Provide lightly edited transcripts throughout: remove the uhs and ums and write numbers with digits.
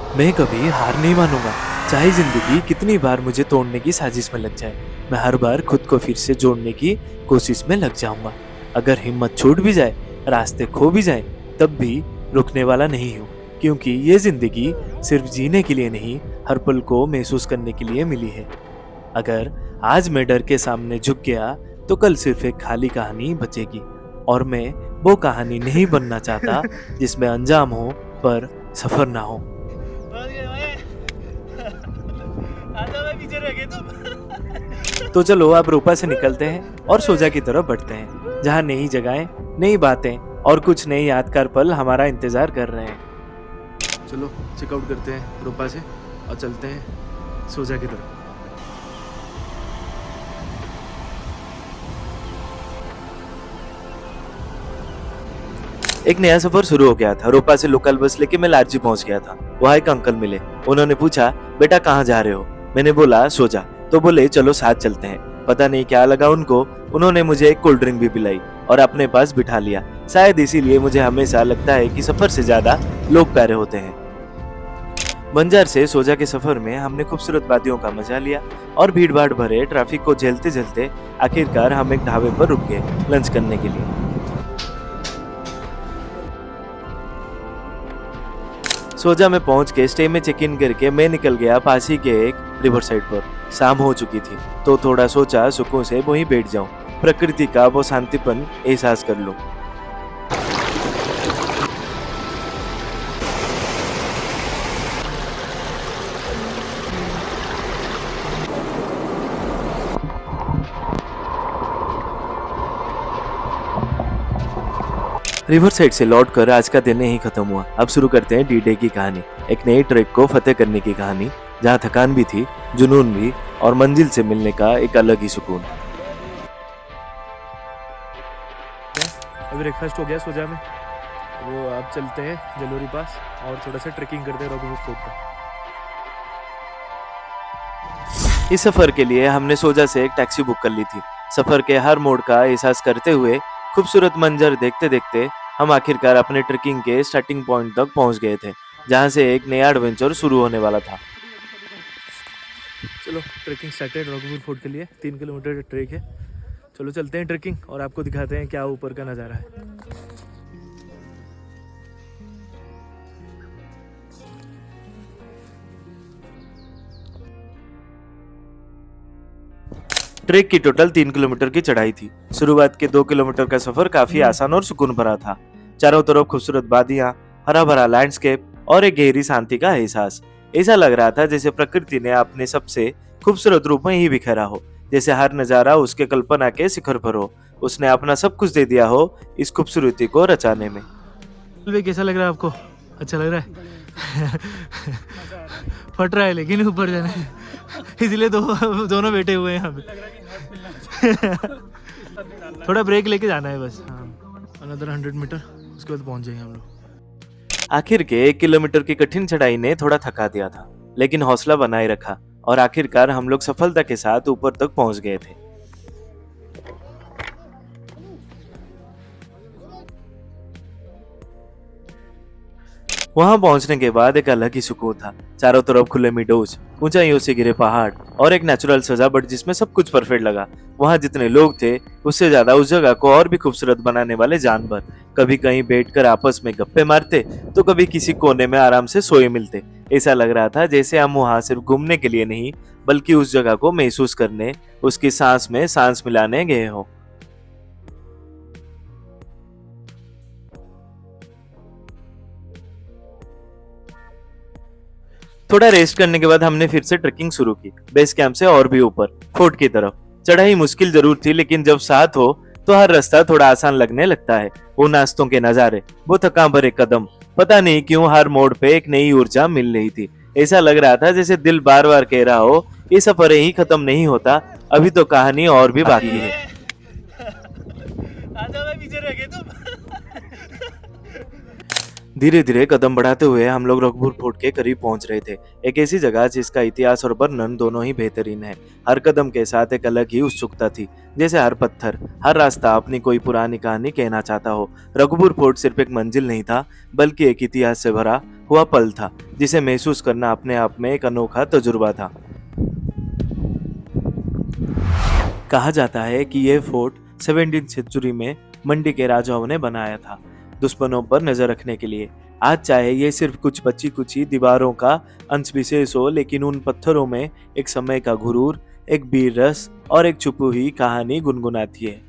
मैं कभी हार नहीं मानूंगा, चाहे जिंदगी कितनी बार मुझे तोड़ने की साजिश में लग जाए। मैं हर बार खुद को फिर से जोड़ने की कोशिश में लग जाऊंगा। अगर हिम्मत छूट भी जाए, रास्ते खो भी जाए, तब भी रुकने वाला नहीं हूँ, क्योंकि ये जिंदगी सिर्फ जीने के लिए नहीं, हर पल को महसूस करने के लिए मिली है। अगर आज मैं डर के सामने झुक गया, तो कल सिर्फ एक खाली कहानी बचेगी। और मैं वो कहानी नहीं बनना चाहता जिसमें अंजाम हो पर सफर ना हो। आजा भाई, पीछे रह गए तुम। तो चलो अब रूपा से निकलते हैं और सोजा की तरफ बढ़ते हैं, जहाँ नई जगहें, नई बातें और कुछ नए यादगार पल हमारा इंतजार कर रहे हैं। चलो चेकआउट करते हैं रूपा से और चलते हैं सोजा की तरफ। एक नया सफर शुरू हो गया था। रूपा से लोकल बस लेके मैं लालजी पहुंच गया था। वहाँ एक अंकल मिले। उन्होंने पूछा, बेटा कहाँ जा रहे हो? मैंने बोला सोजा। तो बोले चलो साथ चलते हैं। पता नहीं क्या लगा उनको, उन्होंने मुझे एक कोल्ड ड्रिंक भी पिलाई और अपने पास बिठा लिया। शायद इसीलिए मुझे हमेशा लगता है कि सफर से ज्यादा लोग प्यारे होते हैं। बंजार से सोजा के सफर में हमने खूबसूरत वादियों का मजा लिया और भीड़ भाड़ भरे ट्रैफिक को झेलते झेलते आखिरकार हम एक ढाबे पर रुक गए लंच करने के लिए। सोजा में पहुंच के स्टे में चेक इन करके मैं निकल गया पास ही के एक रिवर साइड पर। शाम हो चुकी थी तो थोड़ा सोचा सुकून से वहीं बैठ जाऊं, प्रकृति का वो शांतिपन एहसास कर लूं। रिवर साइड से लौटकर आज का दिन ही खत्म हुआ। अब शुरू करते हैं डी डे की कहानी, एक नई ट्रैक को फतेह करने की कहानी, जहाँ थकान भी थी, जुनून भी और मंजिल से मिलने का एक अलग ही सुकून। अभी ब्रेकफास्ट हो गया सोजा में, वो अब चलते हैं जलोरी पास और थोड़ा सा ट्रेकिंग करते हैं रघुवीर फोर्ट का। इस सफर के लिए हमने सोजा से एक टैक्सी बुक कर ली थी। सफर के हर मोड़ का एहसास करते हुए, खूबसूरत मंजर देखते देखते हम आखिरकार अपने ट्रेकिंग के स्टार्टिंग पॉइंट तक पहुंच गए थे, जहां से एक नया एडवेंचर शुरू होने वाला था। चलो ट्रेकिंग स्टार्टेड रघुवीर फोर्ट के लिए 3 किलोमीटर का ट्रैक है। चलो चलते हैं ट्रेकिंग और आपको दिखाते हैं क्या ऊपर का नज़ारा है। ट्रैक की टोटल 3 किलोमीटर की चढ़ाई थी। शुरुआत के 2 किलोमीटर का सफर काफी आसान और सुकून भरा था। चारों तरफ खूबसूरत वादियां, हरा भरा लैंडस्केप और एक गहरी शांति का एहसास। ऐसा लग रहा था जैसे प्रकृति ने अपने सबसे खूबसूरत रूप में ही बिखरा हो, जैसे हर नजारा उसके कल्पना के शिखर पर हो। उसने अपना सब कुछ दे दिया हो इस खूबसूरती को रचाने में। कैसा लग रहा है आपको? अच्छा लग रहा है? फट रहा है लेकिन ऊपर जाने, इसलिए दोनों बैठे हुए हैं यहाँ पे। थोड़ा ब्रेक लेके जाना है बस। अनदर 100 मीटर, उसके बाद पहुंच जाएंगे हम लोग। आखिर के 1 किलोमीटर की कठिन चढ़ाई ने थोड़ा थका दिया था, लेकिन हौसला बनाए रखा और आखिरकार हम लोग सफलता के साथ ऊपर तक पहुंच गए थे। वहां पहुंचने के बाद एक अलग ही सुकून था। चारों तरफ खुले मीडोज, ऊंचाइयों से घिरे पहाड़ और एक नेचुरल सजावट जिसमें सब कुछ परफेक्ट लगा। वहां जितने लोग थे उससे ज्यादा उस जगह को और भी खूबसूरत बनाने वाले जानवर, कभी कहीं बैठकर आपस में गप्पे मारते तो कभी किसी कोने में आराम से सोए मिलते। ऐसा लग रहा था जैसे हम वहां सिर्फ घूमने के लिए नहीं, बल्कि उस जगह को महसूस करने, उसकी सांस में सांस मिलाने गए हो। थोड़ा रेस्ट करने के बाद हमने फिर से ट्रेकिंग शुरू की, बेस कैंप से और भी ऊपर फोर्ट की तरफ। चढ़ाई मुश्किल जरूर थी, लेकिन जब साथ हो तो हर रास्ता थोड़ा आसान लगने लगता है। वो नाश्तों के नजारे, वो थकान भरे कदम, पता नहीं क्यों हर मोड़ पे एक नई ऊर्जा मिल रही थी। ऐसा लग रहा था जैसे दिल बार बार कह रहा हो, ये सफर ही खत्म नहीं होता, अभी तो कहानी और भी बाकी है। आजा भाई, पीछे रह गए तुम। धीरे धीरे कदम बढ़ाते हुए हम लोग रघुपुर फोर्ट के करीब पहुंच रहे थे। एक ऐसी जगह जिसका इतिहास और वर्णन दोनों ही बेहतरीन है। हर कदम के साथ एक अलग ही उत्सुकता थी, जैसे हर पत्थर, हर रास्ता अपनी कोई पुरानी कहानी कहना चाहता हो। रघुपुर फोर्ट सिर्फ एक मंजिल नहीं था, बल्कि एक इतिहास से भरा हुआ पल था, जिसे महसूस करना अपने आप में एक अनोखा तजुर्बा था। कहा जाता है कि यह फोर्ट 17वीं सेंचुरी में मंडी के राजाओं ने बनाया था, दुश्मनों पर नजर रखने के लिए। आज चाहे ये सिर्फ कुछ बची कुची दीवारों का अंश विशेष हो, लेकिन उन पत्थरों में एक समय का गुरूर, एक वीर रस और एक छुपी हुई कहानी गुनगुनाती है।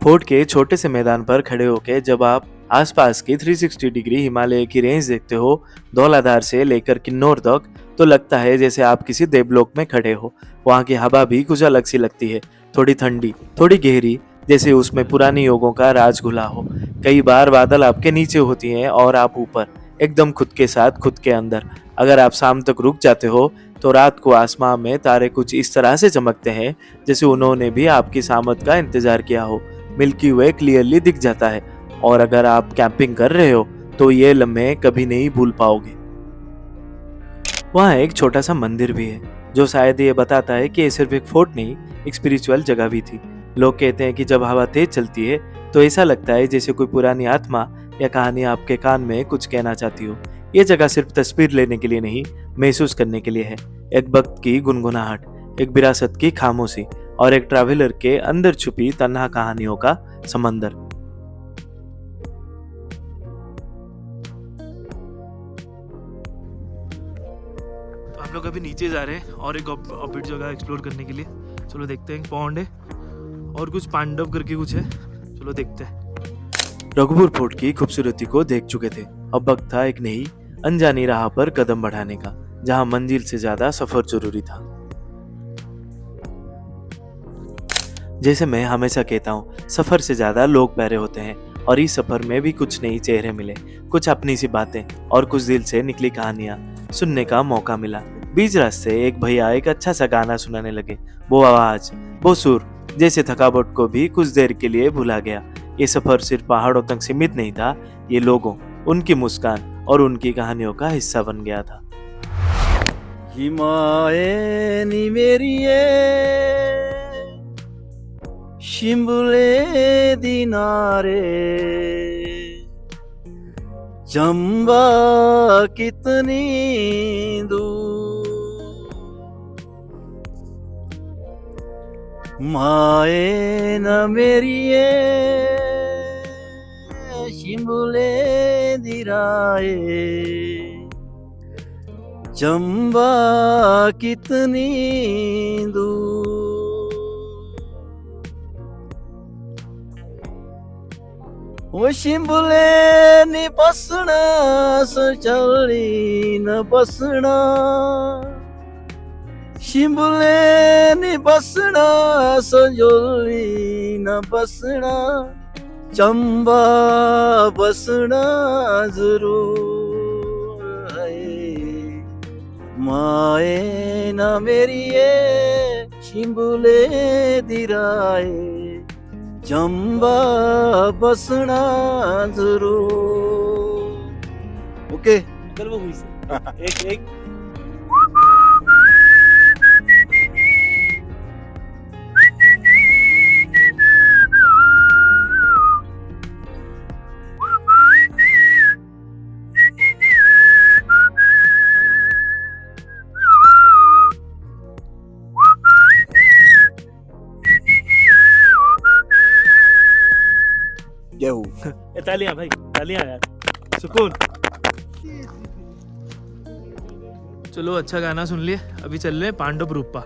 फोर्ट के छोटे से मैदान पर खड़े होकर जब आप आसपास की 360 डिग्री हिमालय की रेंज देखते हो, धौलाधार से लेकर किन्नौर तक, तो लगता है जैसे आप किसी देवलोक में खड़े हो। वहाँ की हवा भी कुछ अलग सी लगती है, थोड़ी ठंडी, थोड़ी गहरी, जैसे उसमें पुरानी योगों का राज घुला हो। कई बार बादल आपके नीचे होती हैं और आप ऊपर, एकदम खुद के साथ, खुद के अंदर। अगर आप शाम तक रुक जाते हो तो रात को आसमान में तारे कुछ इस तरह से चमकते हैं जैसे उन्होंने भी आपकी शामत का इंतजार किया हो। मिल्की वे क्लियरली दिख जाता है, और अगर आप कैंपिंग कर रहे हो तो ये लम्हे कभी नहीं भूल पाओगे। वहाँ एक छोटा सा मंदिर भी है, जो शायद ये बताता है कि ये सिर्फ एक फोर्ट नहीं, एक स्पिरिचुअल जगह भी थी। लोग कहते हैं कि जब हवा तेज चलती है तो ऐसा लगता है जैसे कोई पुरानी आत्मा या कहानी आपके कान में कुछ कहना चाहती हो। ये जगह सिर्फ तस्वीर लेने के लिए नहीं, महसूस करने के लिए है। एक भक्त की गुनगुनाहट, एक विरासत की खामोशी और एक ट्रैवलर के अंदर छुपी तन्हा कहानियों का समंदर। तो हम लोग अभी नीचे जा रहे हैं और एक ऑबिट जगह एक्सप्लोर करने के लिए। चलो देखते हैं। पौंड है और कुछ पांडव करके कुछ है, चलो देखते हैं। रघुपुर फोर्ट की खूबसूरती को देख चुके थे, अब वक्त था एक नई अनजानी राह पर कदम बढ़ाने का, जहां मंजिल से ज्यादा सफर जरूरी था। जैसे मैं हमेशा कहता हूँ, सफर से ज्यादा लोग प्यारे होते हैं, और इस सफर में भी कुछ नई चेहरे मिले, कुछ अपनी सी बातें और कुछ दिल से निकली कहानियां सुनने का मौका मिला। बीच रास्ते एक भैया एक अच्छा सा गाना सुनाने लगे। वो आवाज, वो सुर, जैसे थकावट को भी कुछ देर के लिए भुला गया। ये सफर सिर्फ पहाड़ों तक सीमित नहीं था, ये लोगों, उनकी मुस्कान और उनकी कहानियों का हिस्सा बन गया था। हिमाए नी मेरिए शिमले दिनारे चंबा कितनी दूर माए न मेरिए शिमले दिराए चंबा कितनी दूर वो शिमले नी बसना सचली न बसना शिमले नी बसना सजोली न बसना चंबा बसना जरूर है माए न मेरिए शिमले दिराए चंबा बसना जरूर। ओके कल वो हुई से एक एक तालियां भाई, तालियां यार, सुकून। चलो अच्छा गाना सुन लिए, अभी चल रहे हैं पांडव रूपा,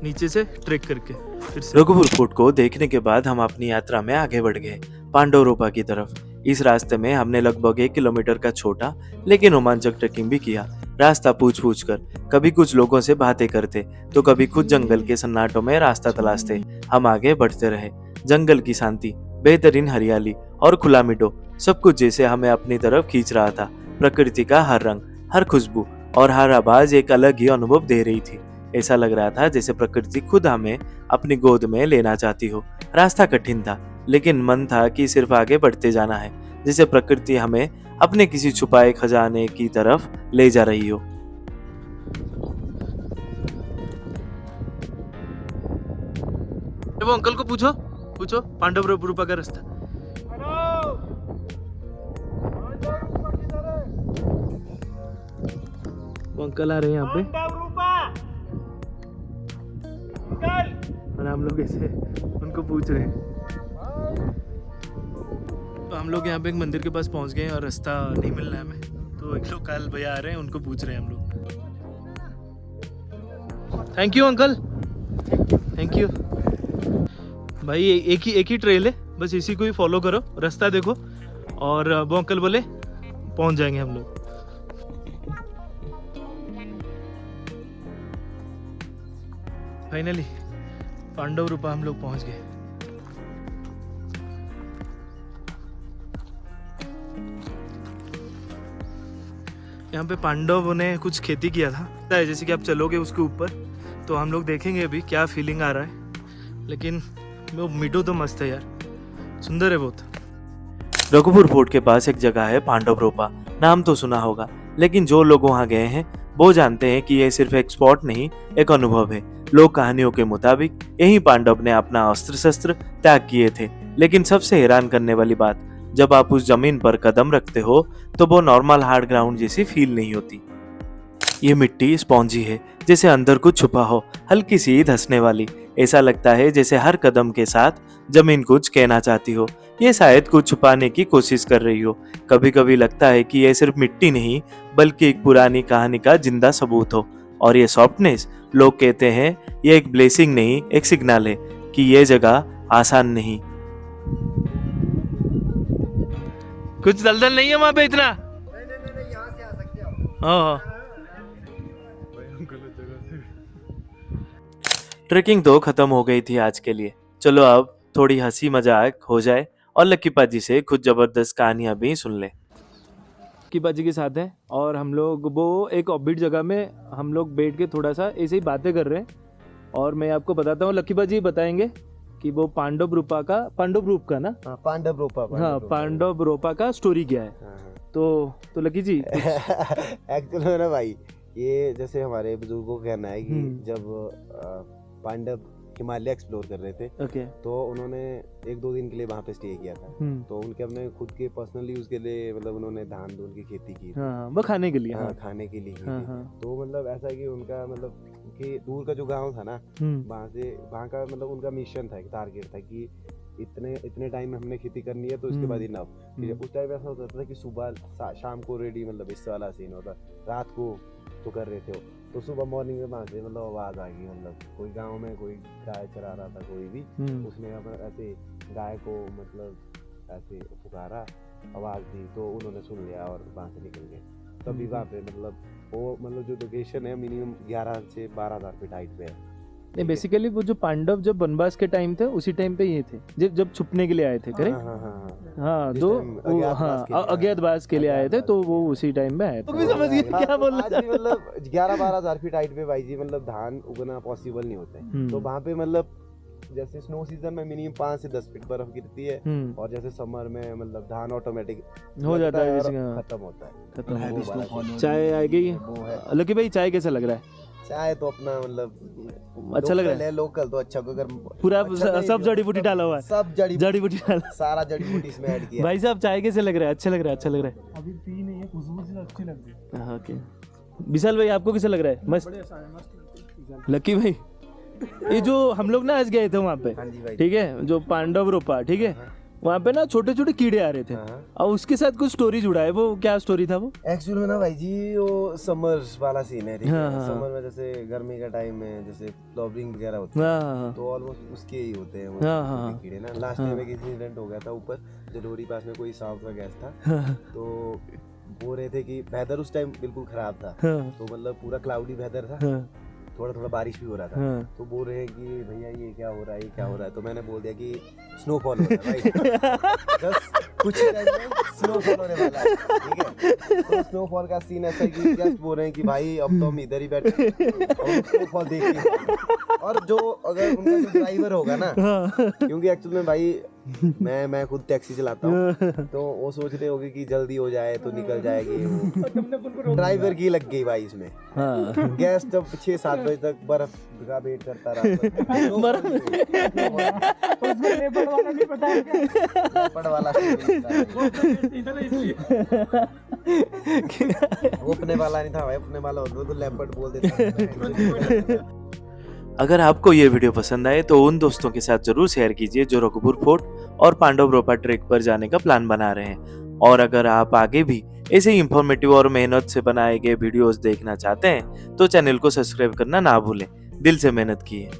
नीचे से ट्रेक करके फिर से। रघुपुर फोर्ट को देखने के बाद हम अपनी यात्रा में आगे बढ़ गए पांडव रूपा की तरफ। इस रास्ते में हमने लगभग 1 किलोमीटर का छोटा लेकिन रोमांचक ट्रेकिंग भी किया। रास्ता पूछ पूछ कर, कभी कुछ लोगों से बातें करते तो कभी खुद जंगल के सन्नाटों में रास्ता तलाशते हम आगे बढ़ते रहे। जंगल की शांति, बेहतरीन हरियाली और खुला मिडो, सब कुछ जैसे हमें अपनी तरफ खींच रहा था। प्रकृति का हर रंग, हर खुशबू और हर आवाज एक अलग ही अनुभव दे रही थी। ऐसा लग रहा था जैसे प्रकृति खुद हमें अपनी गोद में लेना चाहती हो। रास्ता कठिन था, लेकिन मन था कि सिर्फ आगे बढ़ते जाना है। जैसे प्रकृति हमें अपने किसी छुपाए खजाने की तरफ ले जा रही हो। वो अंकल को पूछो पूछो पांडव रूपा का रास्ता। वो अंकल आ रहे हैं यहाँ पे और हम लोग ऐसे उनको पूछ रहे हैं। तो हम लोग यहाँ पे एक मंदिर के पास पहुँच गए हैं और रास्ता नहीं मिल रहा है हमें, तो एक लोग कल भैया आ रहे हैं, उनको पूछ रहे हैं हम लोग। Thank you uncle, thank you भाई। एक ही ट्रेल है, बस इसी को ही फॉलो करो, रास्ता देखो और वो अंकल बोले पहुंच जाएंगे हम लोग। फाइनली पांडव रूपा हम लोग पहुंच गए। यहाँ पे पांडवों ने कुछ खेती किया था, जैसे कि आप चलोगे उसके ऊपर तो हम लोग देखेंगे अभी क्या फीलिंग आ रहा है, लेकिन वो मीठू तो मस्त है यार, सुंदर है बहुत। रघुपुर फोर्ट के पास एक जगह है पांडव रोपा, नाम तो सुना होगा, लेकिन जो लोग वहाँ गए हैं वो जानते हैं कि यह सिर्फ एक स्पॉट नहीं, एक अनुभव है। लोक कहानियों के मुताबिक यही पांडव ने अपना अस्त्र शस्त्र त्याग किए थे। लेकिन सबसे हैरान करने वाली बात, जब आप उस जमीन पर कदम रखते हो तो वो नॉर्मल हार्ड ग्राउंड जैसी फील नहीं होती। ये मिट्टी स्पॉन्जी है, जैसे अंदर कुछ छुपा हो, हल्की सी धंसने वाली। ऐसा लगता है जैसे हर कदम के साथ जमीन कुछ कहना चाहती हो, ये शायद कुछ छुपाने की कोशिश कर रही हो। कभी कभी लगता है कि ये सिर्फ मिट्टी नहीं बल्कि एक पुरानी कहानी का जिंदा सबूत हो। और ये सॉफ्टनेस, लोग कहते हैं ये एक ब्लेसिंग नहीं, एक सिग्नल है कि ये जगह आसान नहीं। कुछ दलदल नहीं है वहाँ पे इतना? नहीं, यहाँ से आ सकते हो। हाँ। ट्रेकिंग तो खत्म हो गई थी आज के लिए। चलो अब थोड़ी हंसी मजाक हो जाए और लक्की पाजी से कुछ जबरदस्त कहानियां भी सुन ले। लक्की पाजी के साथ हैं और हम लोग वो एक ऑफबीट जगह में हम लोग बैठ के थोड़ा सा ऐसे ही बातें कर रहे हैं। और मैं आपको बताता हूँ, लक्की पाजी बताएंगे कि वो पांडव रूप का ना, पांडव रूपा का स्टोरी क्या है। तो लक्की जी एक्चुअली में ना भाई, ये जैसे हमारे बुजुर्गों का कहना है कि जब पांडव हिमालय एक्सप्लोर कर रहे थे, ओके, तो उन्होंने 1-2 दिन के लिए वहाँ पे स्टे किया था। तो उनके अपने खुद के पर्सनल यूज के लिए मतलब उन्होंने धान धून की खेती की, वो खाने के लिए, खाने के लिए की थी। तो मतलब ऐसा कि उनका मतलब कि दूर का जो गांव था ना, वहाँ का मतलब उनका मिशन था, एक टारगेट था कि इतने टाइम में हमने खेती करनी है, तो इसके बाद इनफ। उस टाइम ऐसा होता था कि सुबह शाम को रेडी, मतलब इस वाला सीन होता, रात को तो कर रहे थे। तो सुबह मॉर्निंग में वहाँ से मतलब आवाज आ गई, मतलब कोई गांव में कोई गाय चरा रहा था, कोई भी, उसने ऐसे गाय को मतलब ऐसे पुकारा, आवाज दी, तो उन्होंने सुन लिया और वहाँ से निकल गए। तभी वहाँ पे मतलब वो मतलब जो लोकेशन है मिनिमम 11 से 12,000 फीट हाइट पे है। नहीं, बेसिकली वो जो पांडव जब वनवास के टाइम थे उसी टाइम पे ये थे, जब छुपने के लिए आए थे, करेक्ट? हाँ, दो अज्ञातवास के लिए आए थे, तो वो उसी टाइम में आए थे। भी समझ गए क्या बोल रहा है? मतलब 11-12,000 फीट हाइट पे भाई जी मतलब धान उगना पॉसिबल नहीं होता है। तो वहाँ पे मतलब जैसे स्नो सीजन में मिनिमम 5 से 10 फीट बर्फ गिरती है, और जैसे समर में मतलब धान ऑटोमेटिक हो जाता है, खत्म होता है। चाय आ गई। लकी भाई, चाय कैसा लग रहा है? चाय तो अपना मतलब अच्छा लग रहा है, लोकल तो अच्छा, अगर पूरा सब जड़ी बूटी डाला हुआ है, सब जड़ी बूटी डाला, सारा जड़ी बूटी इसमें ऐड किया। भाई साहब चाय कैसे लग रहा है? अच्छा लग रहा है, अच्छा लग रहा है। अभी पी नहीं है, खुशबू से अच्छी लग रही है। ओके, विशाल भाई आपको कैसा लग रहा है? मस्त। लकी भाई, ये जो हम लोग ना आज गए थे वहाँ पे, ठीक है, जो पांडव रूपा, ठीक है, वहाँ पे ना छोटे छोटे कीड़े आ रहे थे, और उसके साथ कुछ स्टोरी जुड़ा है। वो क्या स्टोरी था वो? एक्चुअली में ना भाई जी, वो समर वाला सीन है, ठीक है। समर में जैसे गर्मी का टाइम में जैसे फ्लावरिंग वगैरह होती है, तो ऑलमोस्ट उसके ही होते हैं वो कीड़े ना। लास्ट टाइम एक इंसिडेंट हो गया था ऊपर जलोरी पास में, कोई सांप का गैस था, तो बोल रहे थे कि वेदर उस टाइम बिल्कुल खराब था, तो मतलब पूरा क्लाउडी वेदर था, थोड़ा थोड़ा बारिश भी हो रहा था। तो बोल रहे हैं कि भैया ये क्या हो रहा है, ये क्या हो रहा है। तो मैंने बोल दिया कि स्नोफॉल हो रहा है भाई, जस्ट कुछ टाइम में स्नोफॉल होने वाला है, ठीक है। तो स्नोफॉल का सीन ऐसा है कि जस्ट बोल रहे हैं कि भाई अब तो हम इधर ही बैठे और स्नोफॉल देखिए। और जो अगर उनका जो ड्राइवर होगा ना, क्योंकि एक्चुअली में भाई मैं खुद टैक्सी चलाता हूँ, तो वो सोच रहे होगे कि जल्दी हो जाए तो निकल जाएगी। ड्राइवर की लग गई भाई इसमें। हाँ। गैस जब 6-7 बजे तक बर्फ का वेट करता रहा, लेपर्ड वाला नहीं पता है क्या? लेपर्ड वाला वो अपने वाला नहीं था भाई, अपने वाला होता तो लेपर्ड बोल देता। अगर आपको ये वीडियो पसंद आए तो उन दोस्तों के साथ जरूर शेयर कीजिए जो रघुपुर फोर्ट और पांडव रोपा ट्रेक पर जाने का प्लान बना रहे हैं। और अगर आप आगे भी ऐसे ही इंफॉर्मेटिव और मेहनत से बनाए गए वीडियोस देखना चाहते हैं तो चैनल को सब्सक्राइब करना ना भूलें। दिल से मेहनत कीजिए।